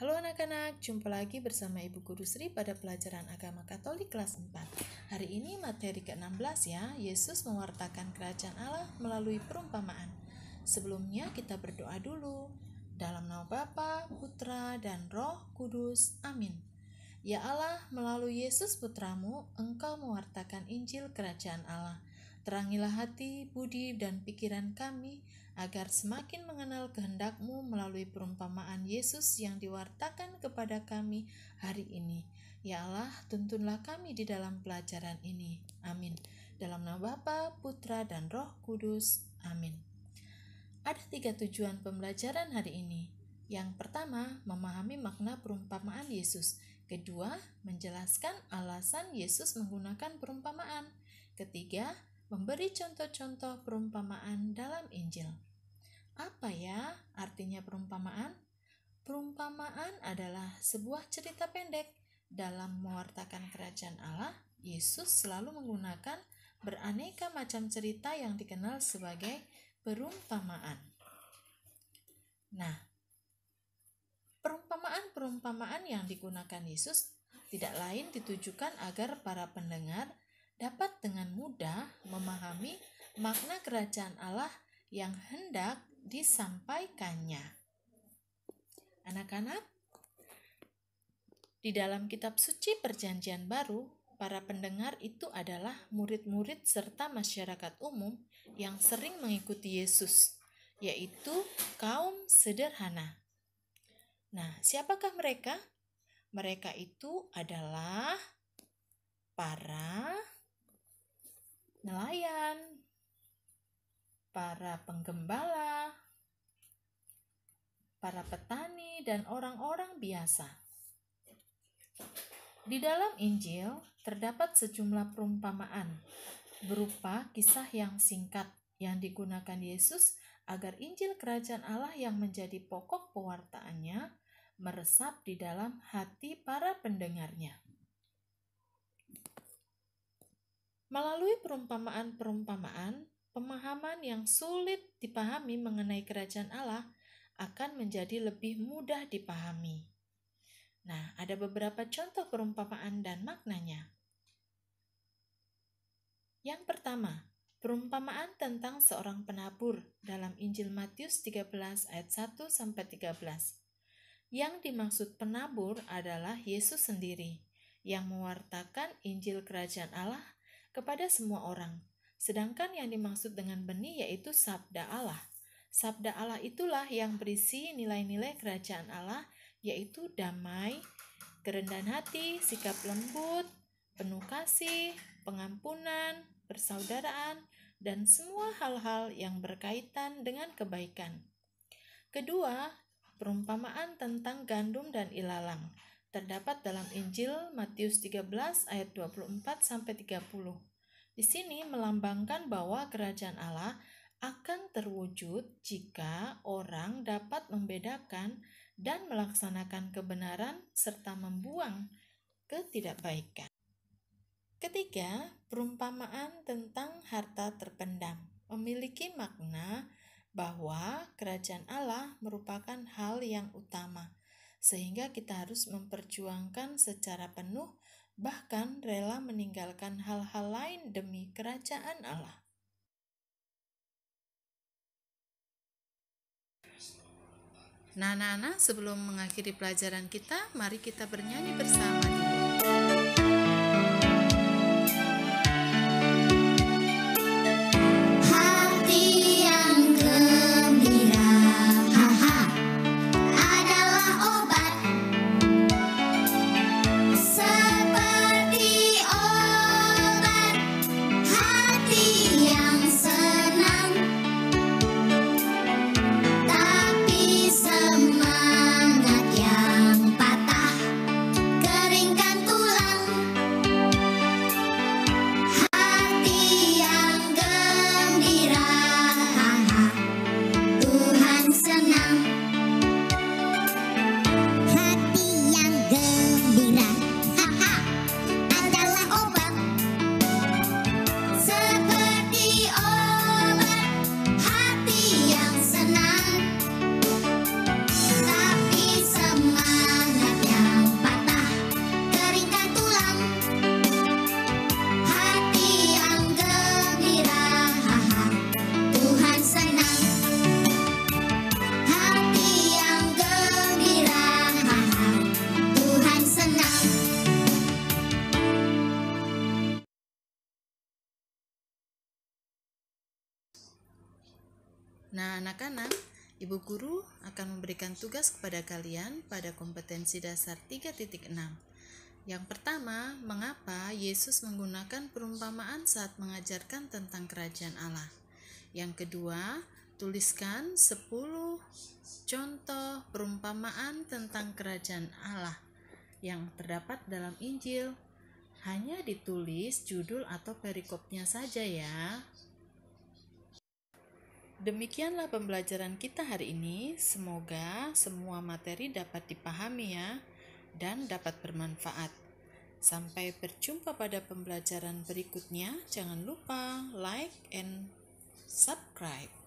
Halo anak-anak, jumpa lagi bersama Ibu Guru Sri pada pelajaran agama Katolik kelas 4. Hari ini materi ke-16 ya, Yesus mewartakan kerajaan Allah melalui perumpamaan. Sebelumnya kita berdoa dulu. Dalam nama Bapa, Putra, dan Roh Kudus. Amin. Ya Allah, melalui Yesus Putramu, Engkau mewartakan Injil kerajaan Allah. Terangilah hati, budi, dan pikiran kami, agar semakin mengenal kehendak-Mu melalui perumpamaan Yesus yang diwartakan kepada kami hari ini. Ya Allah, tuntunlah kami di dalam pelajaran ini. Amin. Dalam nama Bapa, Putra, dan Roh Kudus. Amin. Ada 3 tujuan pembelajaran hari ini. Yang pertama, memahami makna perumpamaan Yesus. Kedua, menjelaskan alasan Yesus menggunakan perumpamaan. Ketiga, memberi contoh-contoh perumpamaan dalam Injil. Apa ya artinya perumpamaan? Perumpamaan adalah sebuah cerita pendek. Dalam mewartakan kerajaan Allah, Yesus selalu menggunakan beraneka macam cerita yang dikenal sebagai perumpamaan. Nah, perumpamaan yang digunakan Yesus tidak lain ditujukan agar para pendengar dapat dengan mudah memahami makna kerajaan Allah yang hendak disampaikannya. Anak-anak, di dalam kitab suci Perjanjian Baru, para pendengar itu adalah murid-murid serta masyarakat umum yang sering mengikuti Yesus, yaitu kaum sederhana. Nah, siapakah mereka? Mereka itu adalah para nelayan, para penggembala, para petani, dan orang-orang biasa. Di dalam Injil terdapat sejumlah perumpamaan berupa kisah yang singkat yang digunakan Yesus agar Injil Kerajaan Allah yang menjadi pokok pewartaannya meresap di dalam hati para pendengarnya. Melalui perumpamaan-perumpamaan, pemahaman yang sulit dipahami mengenai kerajaan Allah akan menjadi lebih mudah dipahami. Nah, ada beberapa contoh perumpamaan dan maknanya. Yang pertama, perumpamaan tentang seorang penabur dalam Injil Matius 13 ayat 1-13. Yang dimaksud penabur adalah Yesus sendiri yang mewartakan Injil Kerajaan Allah kepada semua orang. Sedangkan yang dimaksud dengan benih yaitu sabda Allah. Sabda Allah itulah yang berisi nilai-nilai kerajaan Allah, yaitu damai, kerendahan hati, sikap lembut, penuh kasih, pengampunan, persaudaraan, dan semua hal-hal yang berkaitan dengan kebaikan. Kedua, perumpamaan tentang gandum dan ilalang terdapat dalam Injil Matius 13 ayat 24-30. Di sini melambangkan bahwa kerajaan Allah akan terwujud jika orang dapat membedakan dan melaksanakan kebenaran serta membuang ketidakbaikan. Ketiga, perumpamaan tentang harta terpendam memiliki makna bahwa kerajaan Allah merupakan hal yang utama, sehingga kita harus memperjuangkan secara penuh, bahkan rela meninggalkan hal-hal lain demi kerajaan Allah. Nah, anak-anak, sebelum mengakhiri pelajaran kita, mari kita bernyanyi bersama dulu. Semangat yang patah, keringkan Nah, anak-anak, Ibu Guru akan memberikan tugas kepada kalian pada kompetensi dasar 3.6. Yang pertama, mengapa Yesus menggunakan perumpamaan saat mengajarkan tentang kerajaan Allah? Yang kedua, tuliskan 10 contoh perumpamaan tentang kerajaan Allah yang terdapat dalam Injil. Hanya ditulis judul atau perikopnya saja ya. Demikianlah pembelajaran kita hari ini. Semoga semua materi dapat dipahami ya dan dapat bermanfaat. Sampai berjumpa pada pembelajaran berikutnya. Jangan lupa like and subscribe.